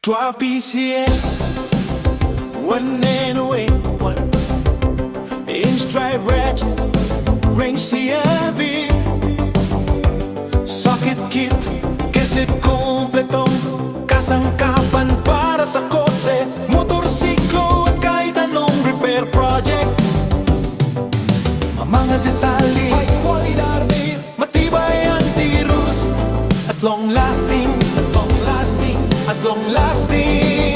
12 PCS, 108, inch drive ratchet, range CRV, socket kit, cassette kompleto, kasangkapan para sa kotse, motorsiklo at kahit anong repair project. Mga detalye, high quality, matibay anti-rust, at long lasting, at long lasting, at long lasting.